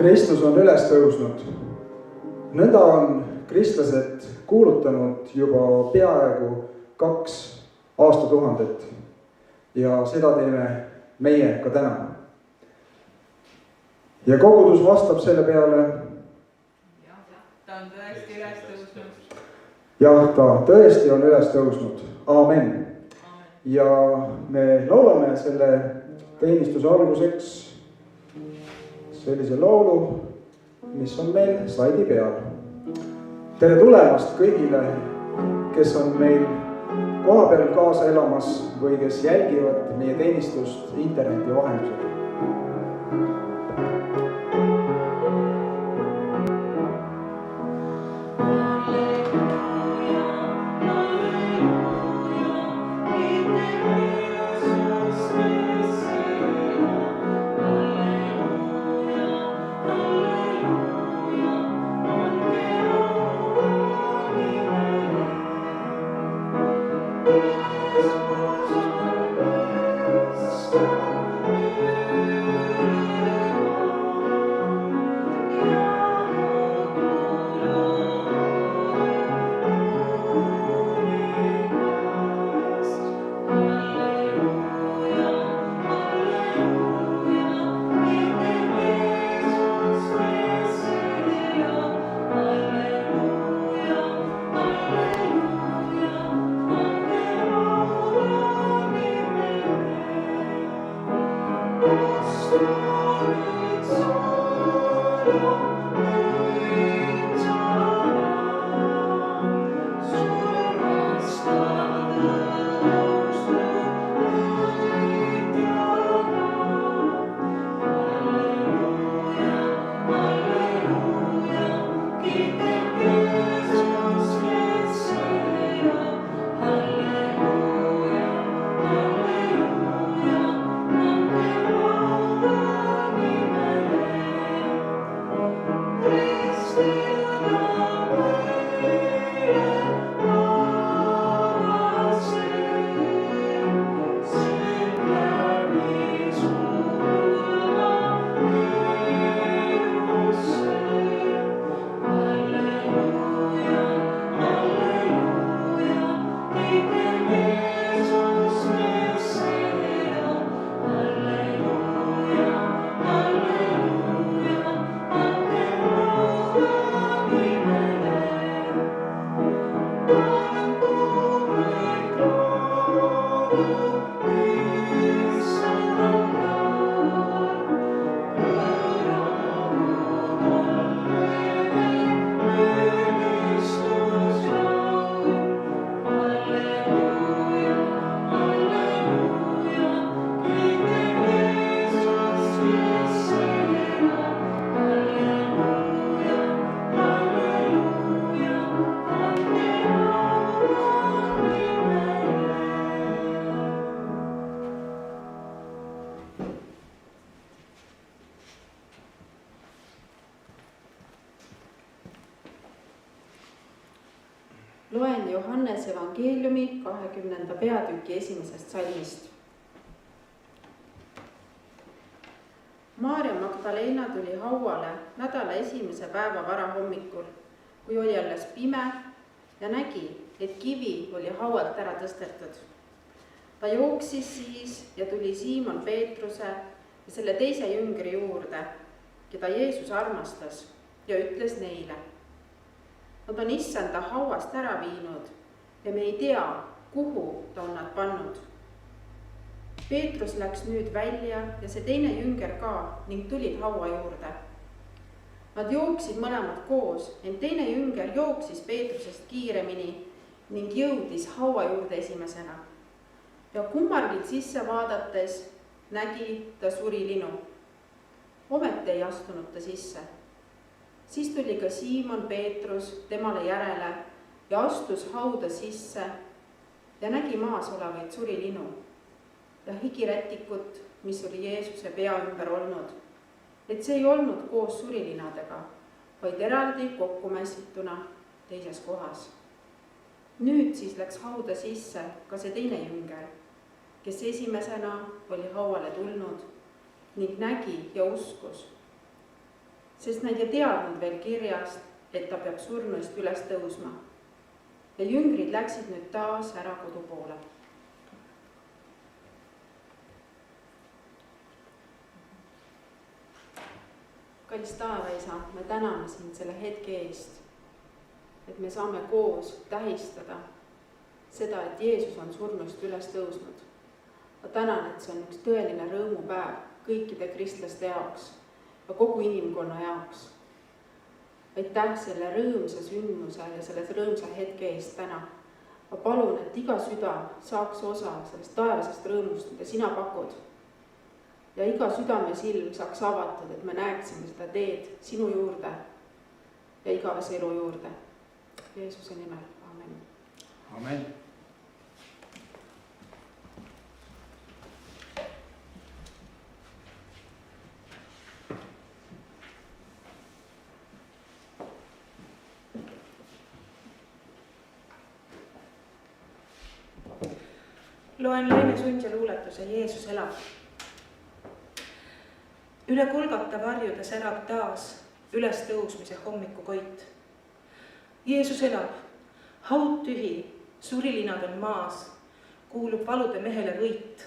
Kristus on üles tõusnud. Nõnda on kristlased kuulutanud juba peaaegu 2 aastatuhandet ja seda teeme meie ka täna. Ja kogudus vastab selle peale. Ta on tõesti üles tõusnud. Jah, ta tõesti on üles tõusnud. Amen. Ja me laulame selle teenistuse alguseks sellise laulu, mis on meil slaidi peal. Tere tulemast kõigile, kes on meil koha peal kaasa elamas või kes jälgivad meie teenistust interneti vahendusel. Loen Johannes evangeeliumi 20. peatüki 1. salmist. Maarja Magdalena tuli hauale nädala 1. päeva varahommikul, kui oli alles pime ja nägi, et kivi oli haualt ära tõstetud. Ta jooksis siis ja tuli Siimon Peetruse ja selle teise jüngri juurde, keda Jeesus armastas, ja ütles neile: Nad on issanda hauast ära viinud ja me ei tea, kuhu ta on nad pannud. Peetrus läks nüüd välja ja see teine jünger ka ning tulid haua juurde. Nad jooksid mõlemad koos, ent teine jünger jooksis Peetrusest kiiremini ning jõudis haua juurde esimesena. Ja kummargil sisse vaadates nägi ta surilinu. Ometi ei astunud ta sisse. Siis tuli ka Siimon Peetrus temale järele ja astus hauda sisse ja nägi maas olevaid surilinu ja higirätikut, mis oli Jeesuse pea ümber olnud, et see ei olnud koos surilinadega, vaid eraldi kokku mässituna teises kohas. Nüüd siis läks hauda sisse ka see teine jünger, kes esimesena oli hauale tulnud ning nägi ja uskus. sest nad ei teadnud veel kirjast, et ta peab surnuist üles tõusma. Ja jüngrid läksid nüüd taas ära kodu poole. Kallis taevaisa, me täname sind selle hetke eest, et me saame koos tähistada seda, et Jeesus on surnust üles tõusnud. Ma tänan, et see on üks tõeline rõõmupäev kõikide kristlaste jaoks ja kogu inimkonna jaoks. Aitäh selle rõõmsa sündmuse ja selle rõõmsa hetke eest täna. Ma palun, et iga süda saaks osa sellest taevasest rõõmust, mida sina pakud. Ja iga südame silm saaks avatud, et me näeksime seda teed sinu juurde ja igavese elu juurde. Jeesuse nimel, amen. Amen. Loen Laine Sundja luuletuse Jeesus elab. Üle Golgata varjude särab taas üles tõusmise hommikukoit. Jeesus elab, haud tühi, surilinad on maas, kuulub valude mehele võit.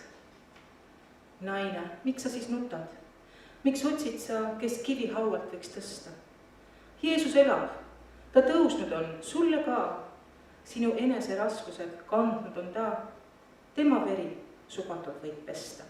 Naine, miks sa siis nutad? Miks otsid sa, kes kivi haualt võiks tõsta? Jeesus elab, ta tõusnud on, sulle ka. Sinu enese raskused kandnud on ta. Tema veri subatud võib pesta.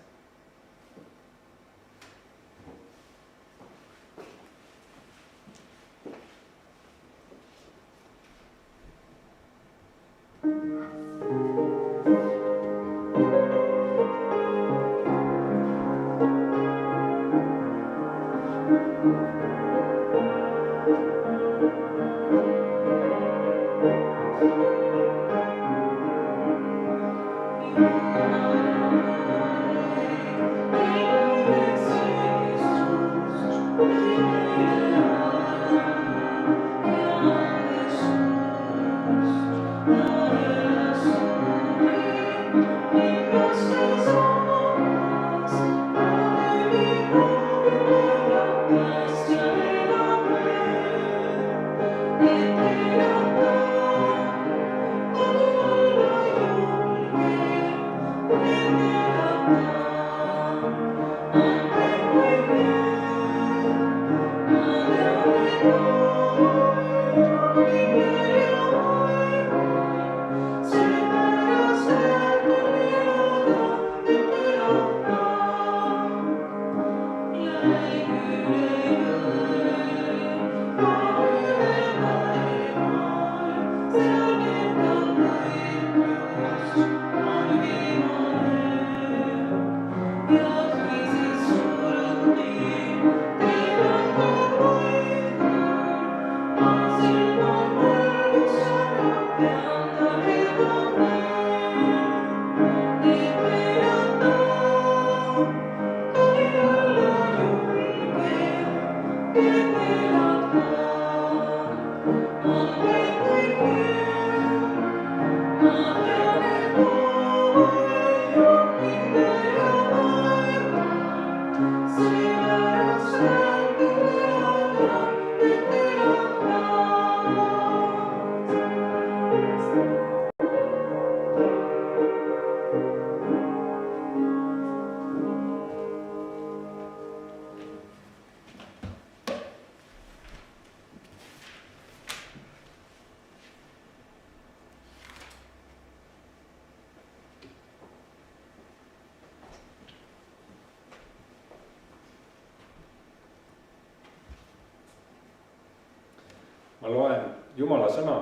Ma loen Jumala sõna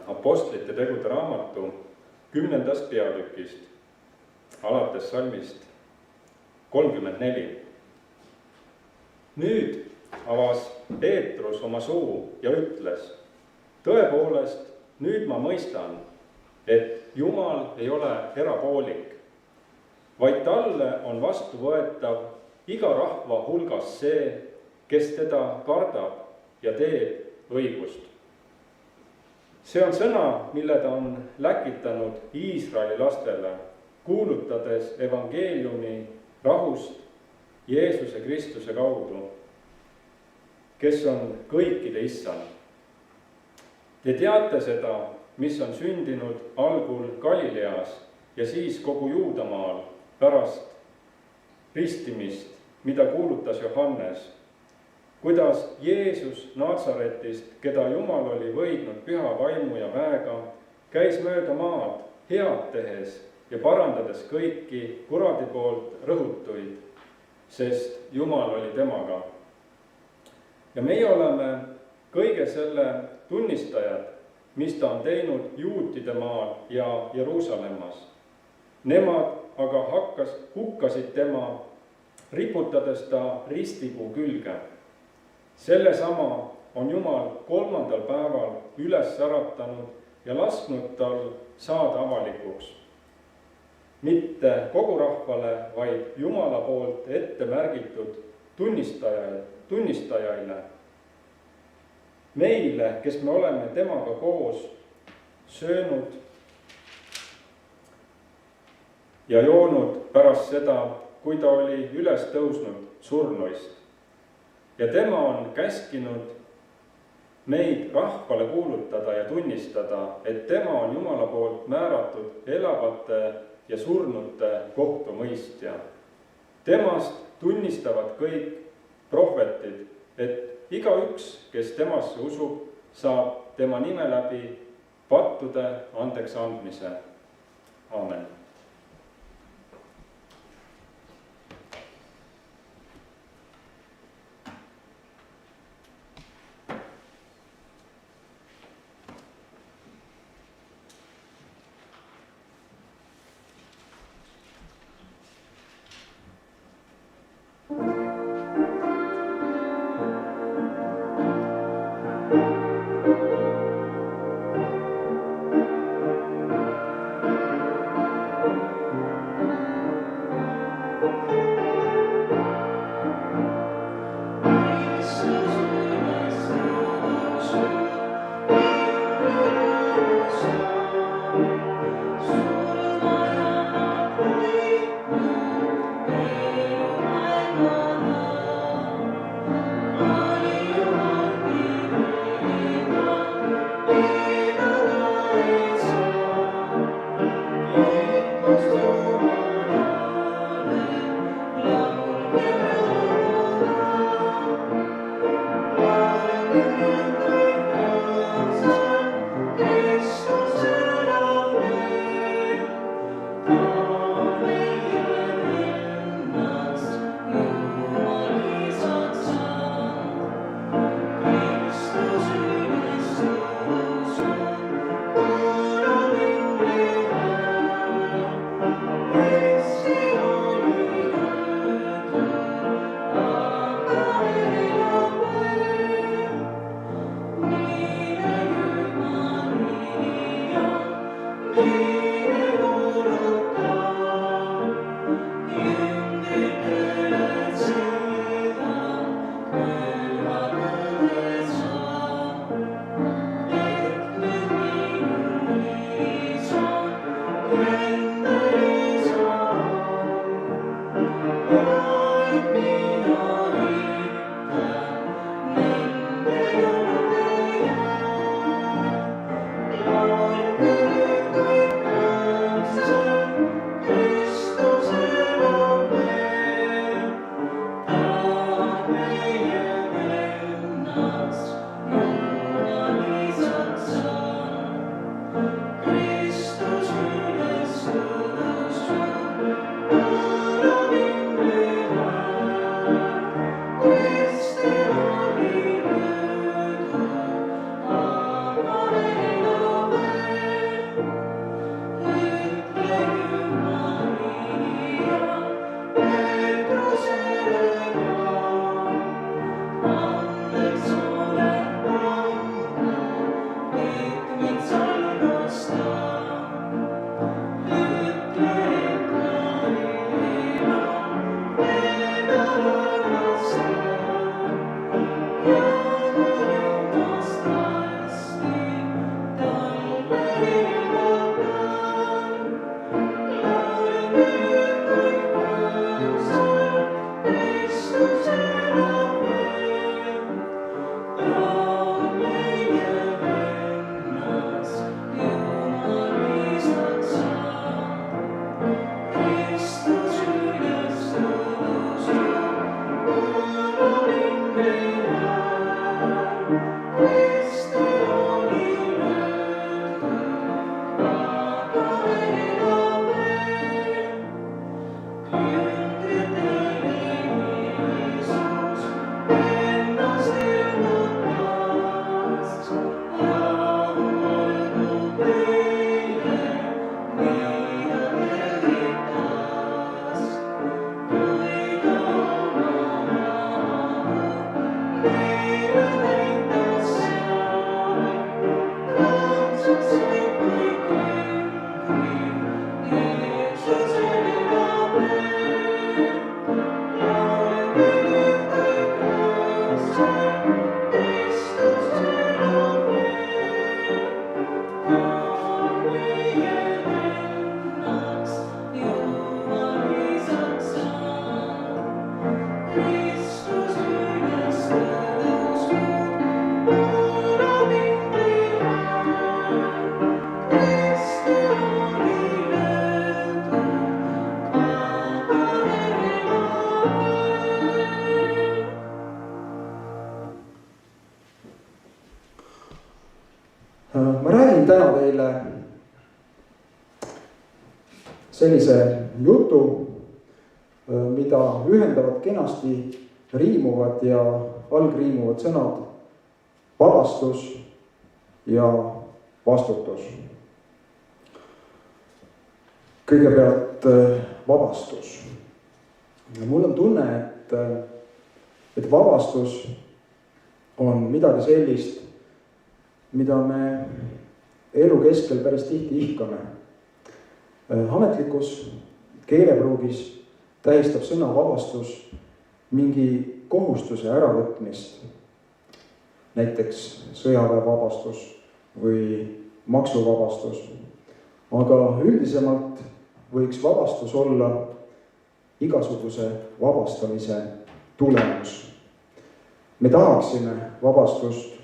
Apostlite tegude raamatu 10. peatükist, alates salmist 34. Nüüd avas Peetrus oma suu ja ütles, tõepoolest, nüüd ma mõistan, et Jumal ei ole erapoolik, vaid talle on vastuvõetav iga rahva hulgas see, kes teda kardab ja teeb õigust. See on sõna, mille ta on läkitanud Iisraeli lastele, kuulutades evangeeliumi rahust Jeesuse Kristuse kaudu. kes on kõikide issand. Te teate seda, mis on sündinud algul Galileas ja siis kogu Juudamaal pärast ristimist, mida kuulutas Johannes, kuidas Jeesus Naatsaretist, keda Jumal oli võidnud püha vaimu ja väega, käis mööda maad head tehes ja parandades kõiki kuradi poolt rõhutuid, sest Jumal oli temaga. Ja meie oleme kõige selle tunnistajad, mis ta on teinud Juutide maal ja Jeruusalemmas. Nemad aga hukkasid tema, riputades ta ristipuu külge. Sellesama on Jumal 3. päeval üles äratanud ja lasknud tal saada avalikuks. Mitte kogu rahvale, vaid Jumala poolt ette märgitud tunnistajaile. Meile, kes me oleme temaga koos söönud ja joonud pärast seda, kui ta oli üles tõusnud surnuist. Ja tema on käskinud meid rahvale kuulutada ja tunnistada, et tema on Jumala poolt määratud elavate ja surnute kohtumõistja. Temast tunnistavad kõik prohvetid, et igaüks, kes temasse usub, saab tema nime läbi pattude andeks andmise. Aamen. Kristus üles tõusnud. teile sellise jutu, mida ühendavad kenasti riimuvad ja algriimuvad sõnad vabastus ja vastutus. Kõigepealt vabastus. Ja mul on tunne, et vabastus on midagi sellist, mida me elu keskel päris tihti ihkame. Ametlikus keelepruugis tähistab sõna vabastus mingi kohustuse äravõtmist, näiteks sõjaväevabastus või maksuvabastus. Aga üldisemalt võiks vabastus olla igasuguse vabastamise tulemus. Me tahaksime vabastust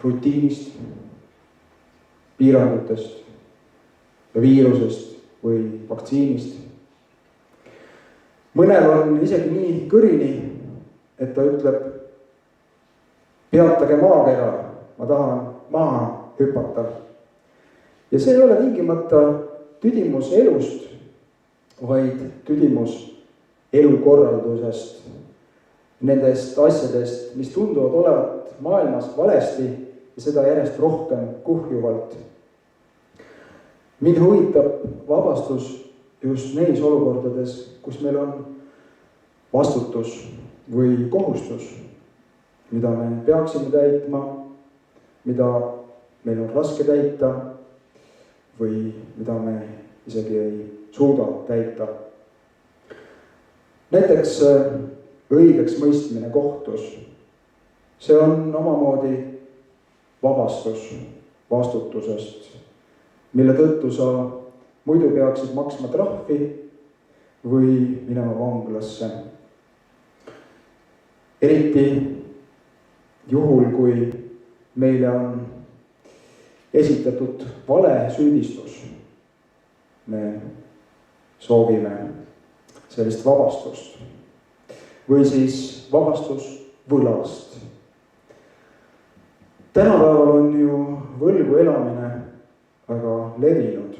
rutiinist, piirangutest, viirusest või vaktsiinist. Mõnel on isegi nii kõrini, et ta ütleb, peatage maakera, ma tahan maha hüpata. Ja see ei ole tingimata tüdimus elust, vaid tüdimus elukorraldusest, nendest asjadest, mis tunduvad olevat maailmas valesti ja seda järjest rohkem kuhjuvalt. Mind huvitab vabastus just neis olukordades, kus meil on vastutus või kohustus, mida me peaksime täitma, mida meil on raske täita või mida me isegi ei suuda täita. Näiteks õigeks mõistmine kohtus. See on omamoodi vabastus vastutusest, mille tõttu sa muidu peaksid maksma trahvi või minema vanglasse. Eriti juhul, kui meile on esitatud vale süüdistus, me soovime sellist vabastust või siis vabastus võlast. Tänapäeval on ju võlgu elamine väga levinud,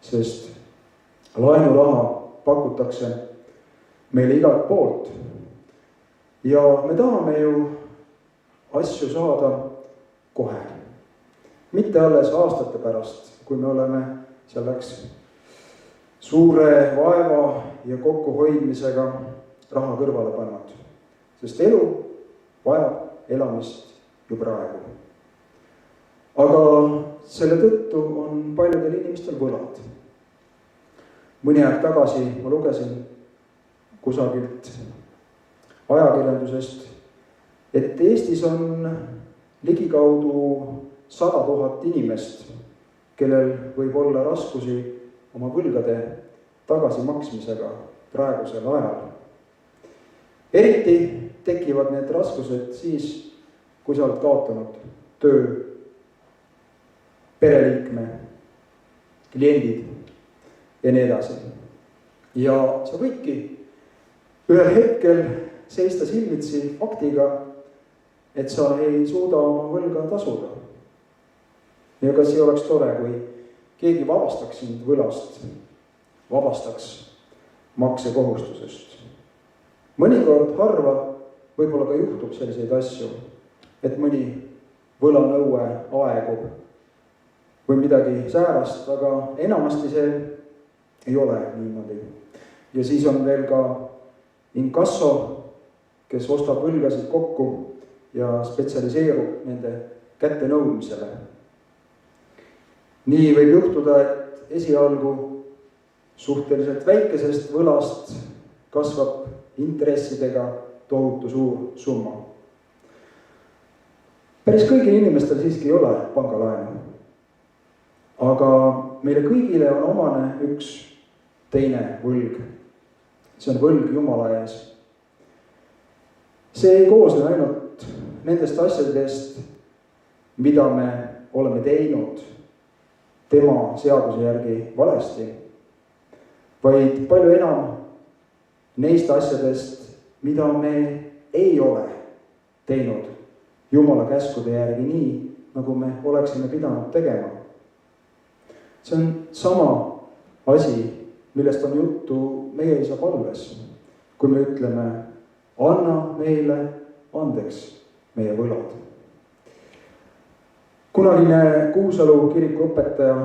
sest laenuraha pakutakse meile igalt poolt ja me tahame ju asju saada kohe. Mitte alles aastate pärast, kui me oleme selleks suure vaeva ja kokkuhoidmisega raha kõrvale pannud, sest elu vajab elamist ju praegu. Aga selle tõttu on paljudel inimestel võlad. Mõni aeg tagasi ma lugesin kusagilt ajakirjandusest, et Eestis on ligikaudu 100 000 inimest, kellel võib olla raskusi oma võlgade tagasimaksmisega praegusel ajal. Eriti tekivad need raskused siis, kui sa oled kaotanud töö, pereliikme, kliendid ja nii edasi. Ja sa võidki ühel hetkel seista silmitsi faktiga, et sa ei suuda oma võlga tasuda. Ja kas ei oleks tore, kui keegi vabastaks sind võlast, vabastaks maksekohustusest. Mõnikord harva võib-olla ka juhtub selliseid asju, et mõni võlanõue aegub või midagi säärast, aga enamasti see ei ole niimoodi. Ja siis on veel ka inkasso, kes ostab võlgasid kokku ja spetsialiseerub nende kätte nõudmisele. Nii võib juhtuda, et esialgu suhteliselt väikesest võlast kasvab intressidega tohutu suur summa. Päris kõigil inimestel siiski ei ole pangalaenu. Aga meile kõigile on omane üks teine võlg. See on võlg Jumala ees. See ei koosne ainult nendest asjadest, mida me oleme teinud tema seaduse järgi valesti, vaid palju enam neist asjadest, mida me ei ole teinud Jumala käskude järgi nii, nagu me oleksime pidanud tegema. See on sama asi, millest on juttu meie isa palves, kui me ütleme, anna meile andeks meie võlad. Kunagine Kuusalu kiriku õpetaja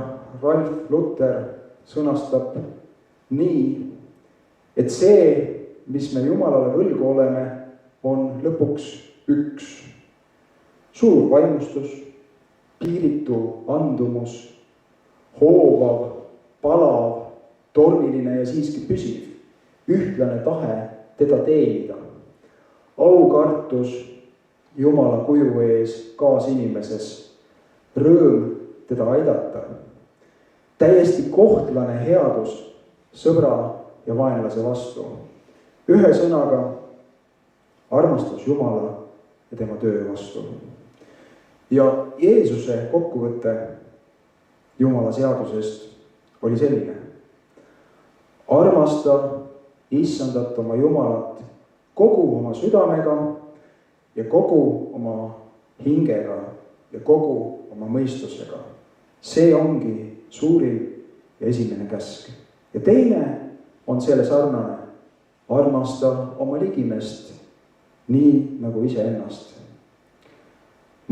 Ralf Luter sõnastab nii, et see, mis me Jumalale võlgu oleme, on lõpuks üks. Suur vaimustus, piiritu andumus, hoovav, palav, tormiline ja siiski püsiv, ühtlane tahe teda teenida, aukartus Jumala kuju ees kaasinimises, rõõm teda aidata, täiesti kohtlane headus sõbra ja vaenlase vastu, ühe sõnaga armastus Jumala ja tema töö vastu. Ja Jeesuse kokkuvõte Jumala seadusest oli selline. Armasta Issandat oma Jumalat kogu oma südamega ja kogu oma hingega ja kogu oma mõistusega. See ongi suurim ja esimene käsk. Ja teine on selle sarnane. Armasta oma ligimest nii nagu iseennast.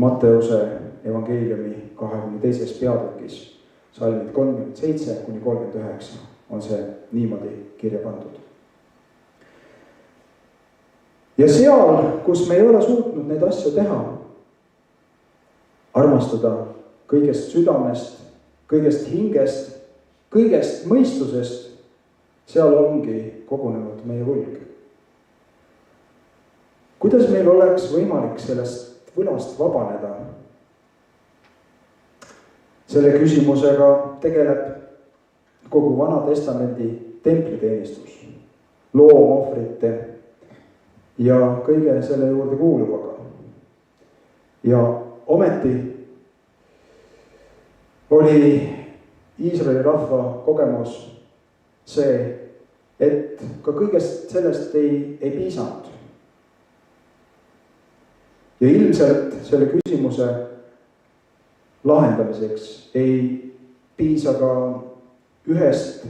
Matteuse evangeeliumi 22. peatükis salmid 37-39 on see niimoodi kirja pandud. Ja seal, kus me ei ole suutnud neid asju teha, armastada kõigest südamest, kõigest hingest, kõigest mõistusest, seal ongi kogunenud meie võlg. Kuidas meil oleks võimalik sellest võlast vabaneda? Selle küsimusega tegeleb kogu Vana Testamendi templiteenistus, loomohvrite ja kõige selle juurde kuuluvaga. Ja ometi oli Iisraeli rahva kogemus see, et ka kõigest sellest ei piisanud. Ja ilmselt selle küsimuse lahendamiseks ei piisa ka ühest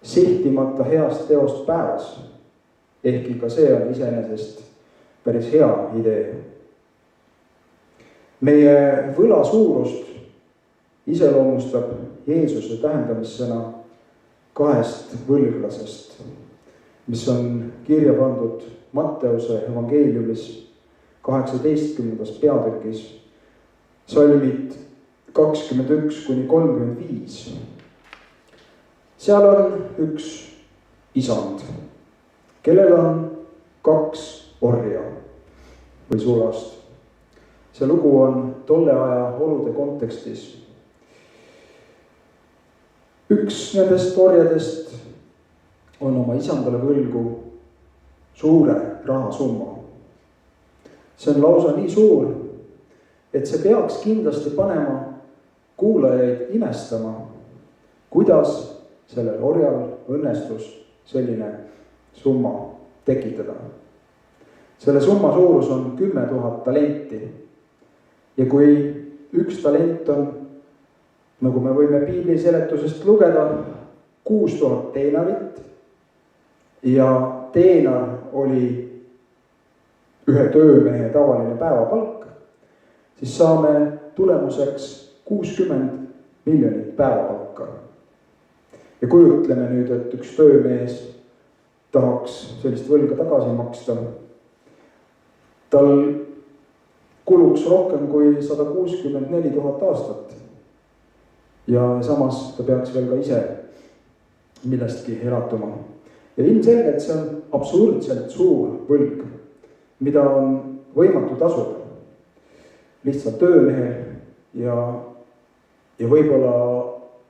sihtimata heast teost päevas, ehkki ka see on iseenesest päris hea idee. Meie võla suurust iseloomustab Jeesuse tähendamissõna 2 võlglasest, mis on kirja pandud Matteuse evangeeliumis 18. peatükis, salmid 21-35. Seal on üks isand, kellel on 2 orja või sulast. See lugu on tolle aja olude kontekstis. Üks nendest orjadest on oma isandale võlgu suure rahasumma. See on lausa nii suur, et see peaks kindlasti panema kuulajaid imestama, kuidas sellel orjal õnnestus selline summa tekitada. Selle summa suurus on 10 000 talenti. Ja kui üks talent on, nagu me võime piibli seletusest lugeda, 6000 teinarit ja teenar oli ühe töömehe tavaline päevapalk, siis saame tulemuseks 60 miljonit päevapalka. Ja kujutleme nüüd, et üks töömees tahaks sellist võlga tagasi maksta. Tal kuluks rohkem kui 164 000 aastat. Ja samas ta peaks veel ka ise millestki elatuma. Ja ilmselgelt see on absurdselt suur võlg, mida on võimatu tasuda lihtsalt töömehel ja võib-olla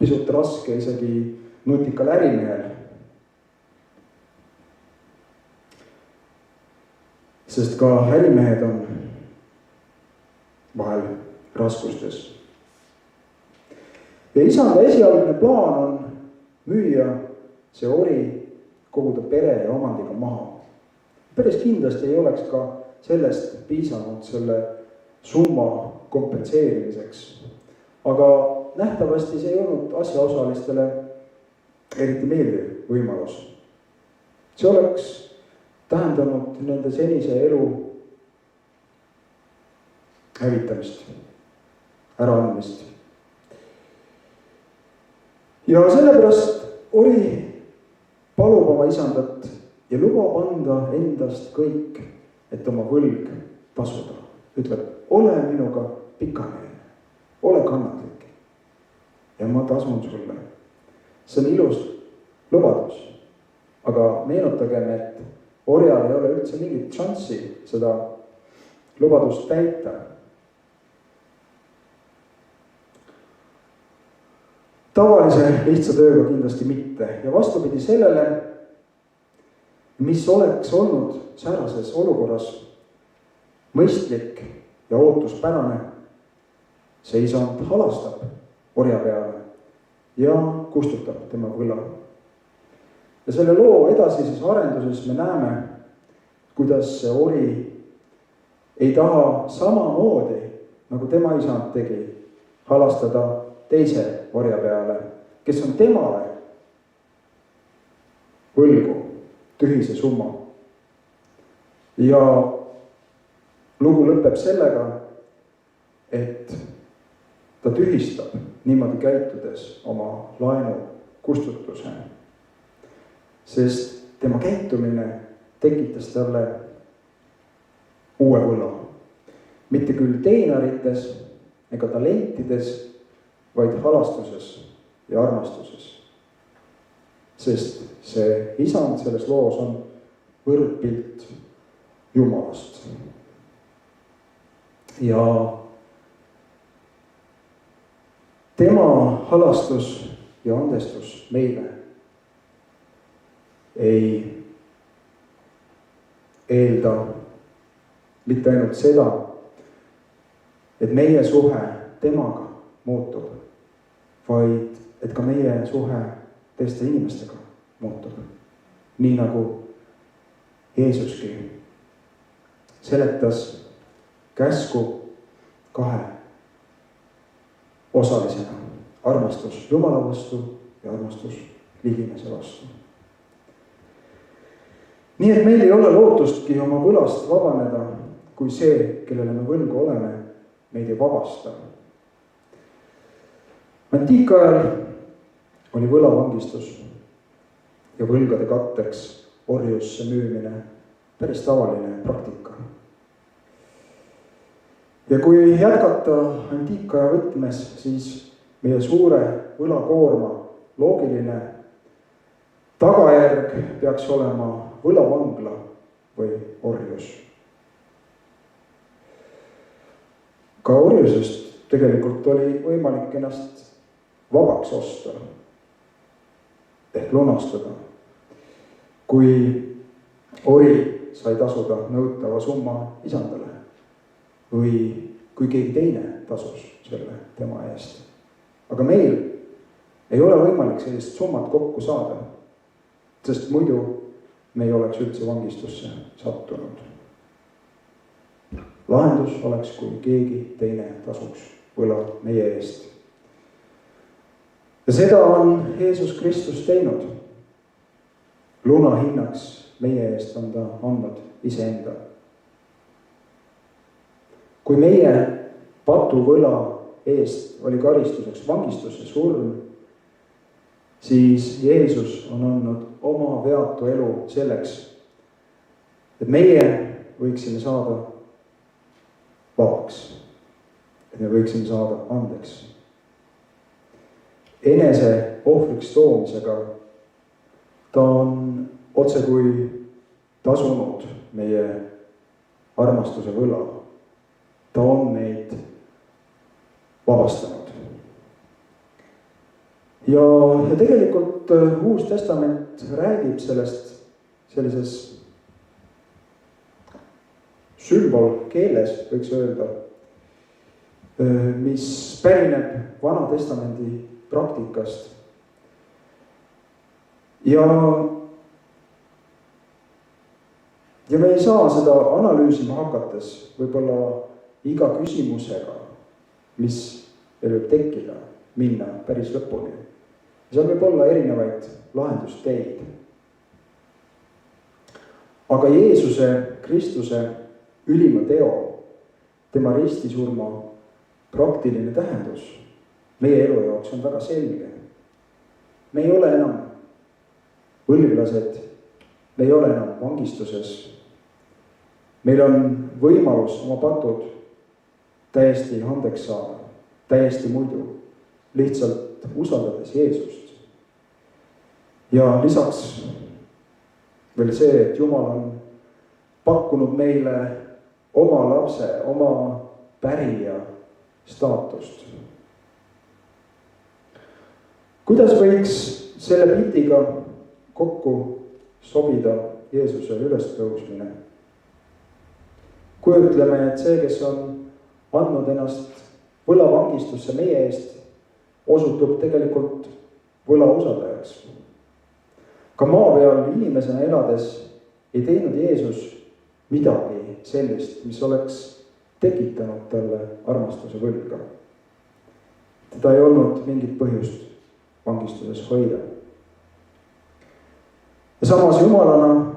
pisut raske isegi nutikal ärimehel. Sest ka ärimehed on vahel raskustes. Ja isanda esialgne plaan on müüa see ori, koguda pere ja omandiga maha. Päris kindlasti ei oleks ka sellest piisanud selle summa kompenseerimiseks. aga nähtavasti see ei olnud asjaosalistele eriti meeldiv võimalus. see oleks tähendanud nende senise elu hävitamist, äraandmist. ja sellepärast Ori palub oma isandat ja lubab anda endast kõik, et oma võlg tasuda. ütleb, ole minuga pikameelne, ole kannatlik ja ma tasun sulle. see on ilus lubadus, aga meenutagem, et orjal ei ole üldse mingit šanssi seda lubadust täita. tavalise lihtsa tööga kindlasti mitte ja vastupidi sellele, mis oleks olnud säärases olukorras mõistlik ja ootuspärane, see isand halastab orja peale ja kustutab tema võla. ja selle loo edasises arenduses me näeme, kuidas see ori ei taha samamoodi, nagu tema isand tegi, halastada teise orja peale, kes on temale võlgu tühise summa. ja lugu lõpeb sellega, et ta tühistab niimoodi käitudes oma laenu kustutuse, sest tema käitumine tekitas talle uue võla. mitte küll teenarites ega talentides, vaid halastuses ja armastuses. sest see isand selles loos on võrdpilt Jumalast. ja tema halastus ja andestus meile ei eelda mitte ainult seda, et meie suhe temaga muutub, vaid et ka meie suhe teiste inimestega muutub. nii nagu Jeesuski seletas käsku kahe osalisena: armastus Jumala vastu ja armastus ligimese vastu. nii et meil ei ole lootustki oma võlast vabaneda, kui see, kellele me võlgu oleme, meid ei vabasta. Antiikajal oli võlavangistus ja võlgade katteks orjusse müümine päris tavaline praktika. ja kui jätkata antiikaja võtmes, siis meie suure võlakoorma loogiline tagajärg peaks olema võlavangla või orjus. ka orjusest tegelikult oli võimalik ennast vabaks osta ehk lunastada, kui ori sai tasuda nõutava summa isandale või kui keegi teine tasus selle tema eest. aga meil ei ole võimalik sellist summat kokku saada, sest muidu me ei oleks üldse vangistusse sattunud. lahendus oleks, kui keegi teine tasuks võla meie eest. ja seda on Jeesus Kristus teinud. luna hinnaks meie eest on ta andnud iseenda. kui meie patuvõla eest oli karistuseks vangistus ja surm, siis Jeesus on andnud oma veatu elu selleks, et meie võiksime saada vabaks, et me võiksime saada andeks. enese ohvriks toomisega ta on otsekui tasunud meie armastuse võla. ta on meid vabastanud. ja tegelikult Uus Testament räägib sellest sellises sümbolkeeles, võiks öelda, mis pärineb Vana Testamendi praktikast. ja me ei saa seda analüüsima hakates võib-olla iga küsimusega mis veel võib tekkida, minna päris lõpuni. seal võib olla erinevaid lahendusteid. aga Jeesuse Kristuse ülima teo, tema ristisurma praktiline tähendus meie elu jaoks on väga selge. me ei ole enam võlglased, me ei ole enam vangistuses. meil on võimalus oma patud täiesti andeks saada, täiesti muidu, lihtsalt usaldades Jeesust. ja lisaks veel see, et Jumal on pakkunud meile oma lapse, oma pärija staatust. kuidas võiks selle pildiga kokku sobida Jeesuse ülestõusmine? kujutleme, et see, kes on andnud ennast võlavangistusse meie eest, osutub tegelikult võlausaldajaks. ka maa peal inimesena elades ei teinud Jeesus midagi sellist, mis oleks tekitanud talle armastuse võlga. teda ei olnud mingit põhjust vangistuses hoida. ja samas jumalana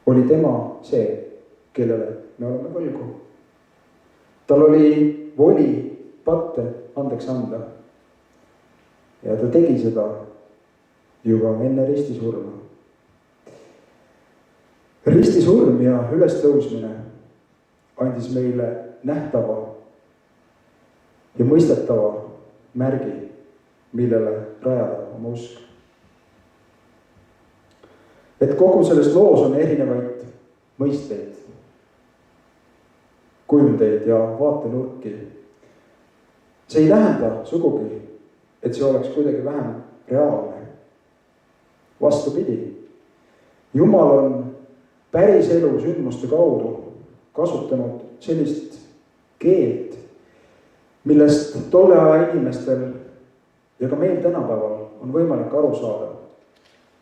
oli tema see, kellele me oleme võlgu. tal oli voli patte andeks anda. ja ta tegi seda juba enne ristisurma. ristisurm ja ülestõusmine andis meile nähtava ja mõistetava märgi, millele rajada oma usk. et kogu selles loos on erinevaid mõisteid, kujundeid ja vaatenurki. see ei tähenda sugugi, et see oleks kuidagi vähem reaalne. vastupidi, Jumal on päris elu sündmuste kaudu kasutanud sellist keelt, millest tolle aja inimestel ja ka meil tänapäeval on võimalik aru saada,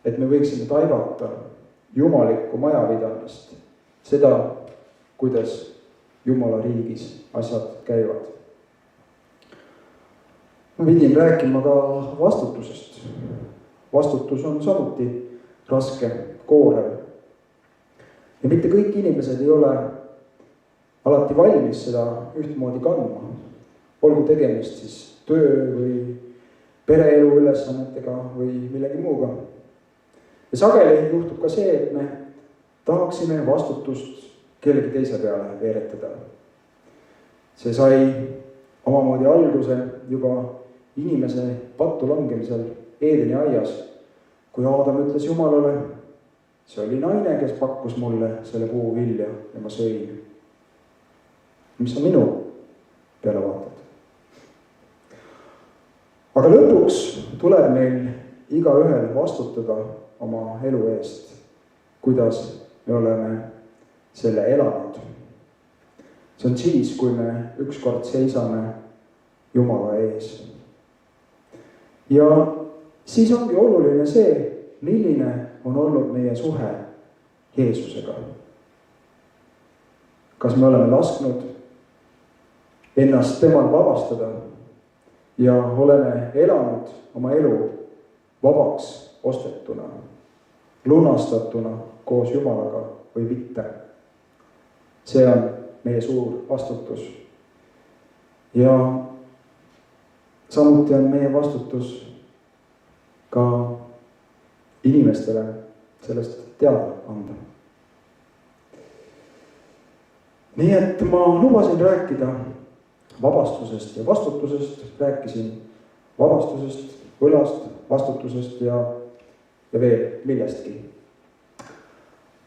et me võiksime taibata jumalikku majapidamist, seda, kuidas Jumala riigis asjad käivad. ma pidin rääkima ka vastutusest. vastutus on samuti raske, koorev. ja mitte kõik inimesed ei ole alati valmis seda ühtmoodi kandma. olgu tegemist siis töö või pereelu ülesannetega või millegi muuga. ja sageli juhtub ka see, et me tahaksime vastutust kellegi teise peale veeretada. see sai omamoodi alguse juba inimese pattu langemisel Eedeni aias, kui Aadam ütles Jumalale, see oli naine, kes pakkus mulle selle puu vilja ja ma sõin. mis sa minu peale vaatad? aga lõpuks tuleb meil igaühel vastutada oma elu eest, kuidas me oleme selle elanud. see on siis, kui me ükskord seisame Jumala ees. ja siis ongi oluline see, milline on olnud meie suhe Jeesusega. kas me oleme lasknud ennast temal vabastada ja oleme elanud oma elu vabaks ostetuna, lunastatuna koos Jumalaga või mitte. see on meie suur vastutus. ja samuti on meie vastutus ka inimestele sellest teada anda. nii et ma lubasin rääkida vabastusest ja vastutusest, rääkisin vabastusest, võlast, vastutusest ja veel millestki.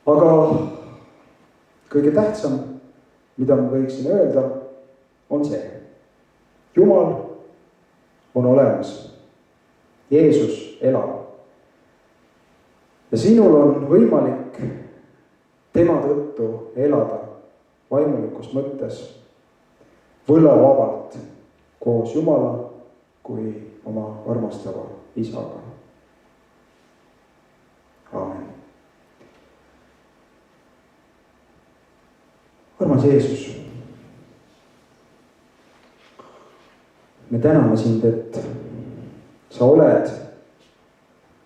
aga kõige tähtsam, mida ma võiksin öelda, on see. Jumal on olemas. Jeesus elab. ja sinul on võimalik tema tõttu elada vaimulikus mõttes võlavabalt koos Jumala kui oma armastava isaga. Aamen. armas Jeesus, me täname sind, et sa oled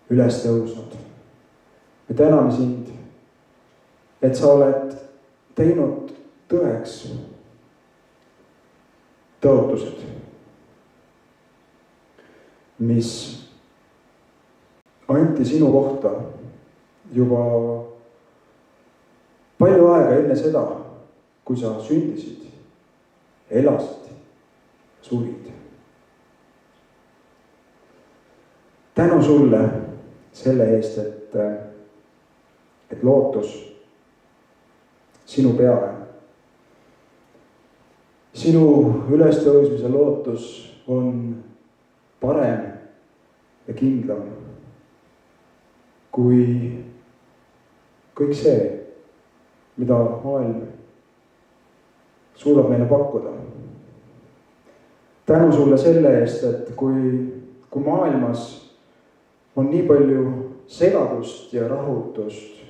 üles tõusnud. me täname sind, et sa oled teinud tõeks tõotused, mis anti sinu kohta juba palju aega enne seda, kui sa sündisid, elasid, surid. tänu sulle selle eest, et lootus sinu peale, sinu ülestõusmise lootus on parem ja kindlam kui kõik see, mida maailm suudab meile pakkuda. tänu sulle selle eest, et kui maailmas on nii palju segadust ja rahutust,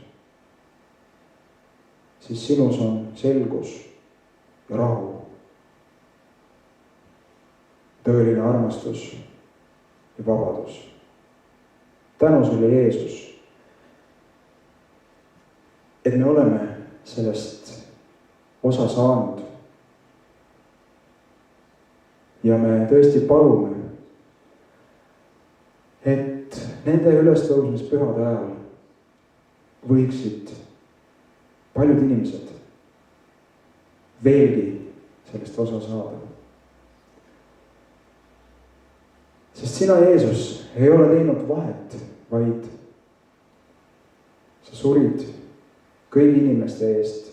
siis sinus on selgus ja rahu, tõeline armastus ja vabadus. tänu sulle, Jeesus, et me oleme sellest osa saanud. ja me tõesti palume, et nende ülestõusmispühade ajal võiksid paljud inimesed veelgi sellest osa saada. sest sina, Jeesus, ei ole teinud vahet, vaid sa surid kõigi inimeste eest.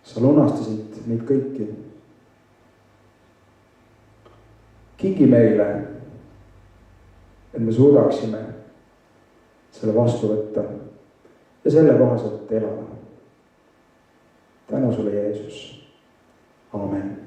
sa lunastasid meid kõiki. kingi meile, et me suudaksime selle vastu võtta ja selle kohaselt elada. tänu sulle, Jeesus. Aamen.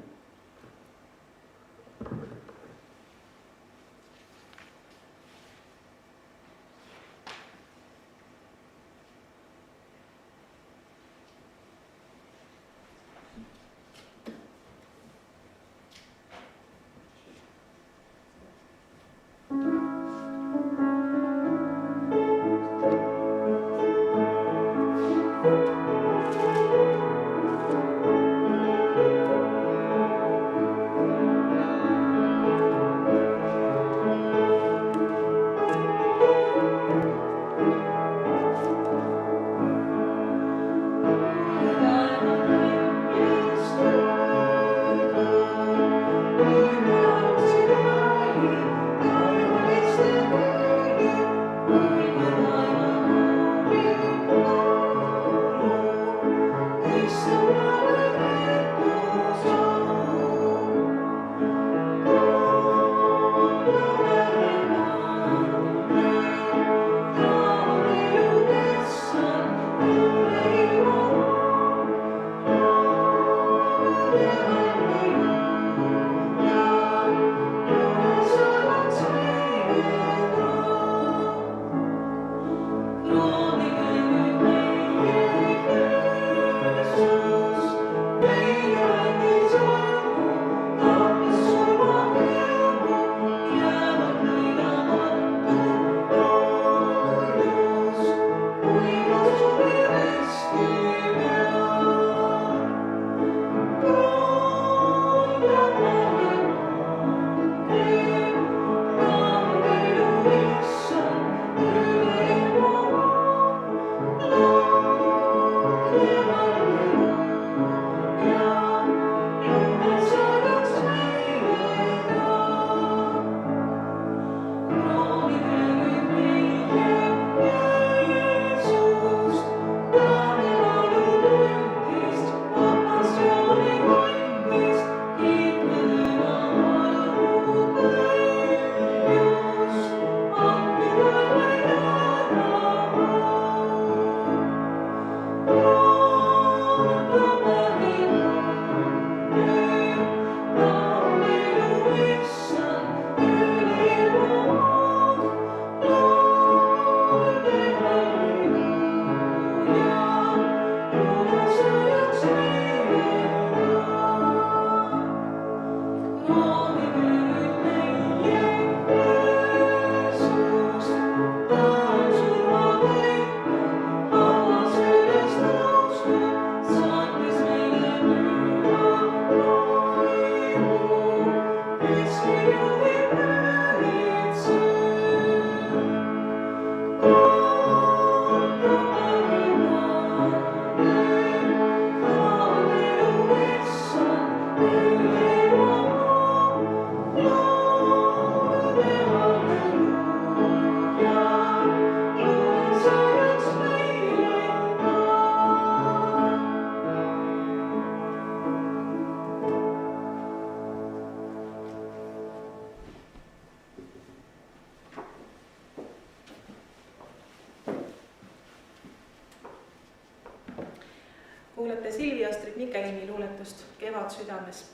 kuulate Silvi Astrid Mikelini luuletust Kevad südames.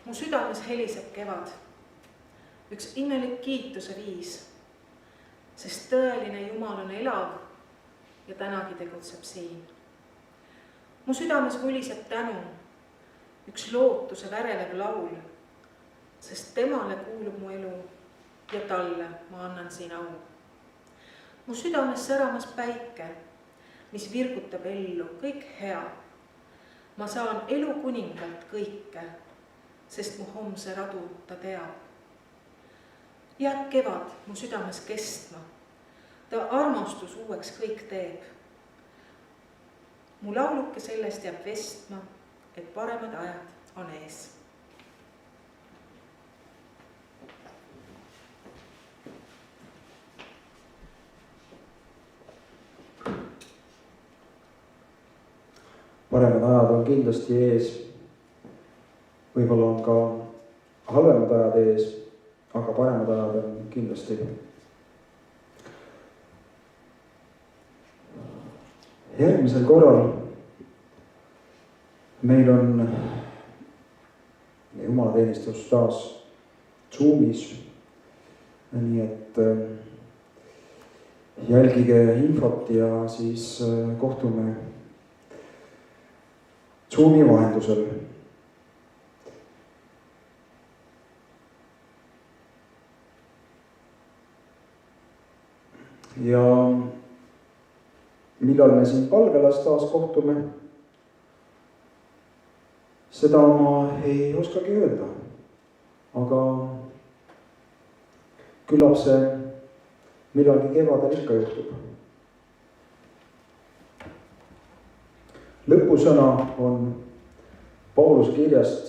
Mu südames heliseb kevad, üks imelik kiituse viis, sest tõeline Jumal on elav ja tänagi tegutseb siin. Mu südames vuliseb tänu, üks lootuse värelev laul, sest temale kuulub mu elu ja talle ma annan siin au. Mu südames säramas päike, mis virgutab ellu kõik hea. Ma saan elu kuningalt kõike, sest mu homse radu ta teab. Jääb kevad mu südames kestma, ta armastus uueks kõik teeb. Mu lauluke sellest jääb vestma, et paremad ajad on ees. Paremad ajad on kindlasti ees, võib-olla on ka halvemad ajad ees, aga paremad ajad on kindlasti. Järgmisel korral meil on jumalateenistus taas Zoomis, nii et jälgige infot ja siis kohtume Zoomi vahendusel. Ja millal me siin Valgelas taas kohtume, seda ma ei oskagi öelda, aga küllap see millalgi kevadel ikka juhtub. Lõpusõna on Pauluse kirjast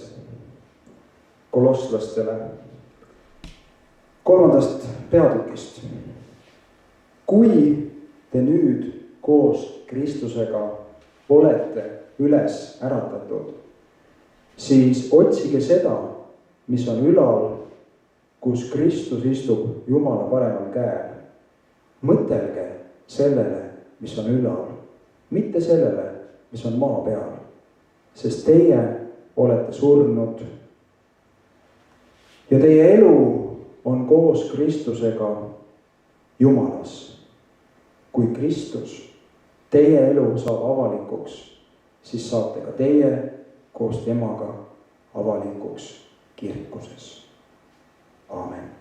kolosslastele 3. peatükist. Kui te nüüd koos Kristusega olete üles äratatud, siis otsige seda, mis on ülal, kus Kristus istub Jumala paremal käel. Mõtelge sellele, mis on ülal, mitte sellele, mis on maa peal, sest teie olete surnud ja teie elu on koos Kristusega Jumalas. Kui Kristus teie elu saab avalikuks, siis saate ka teie koos temaga avalikuks kirikuses. Aamen.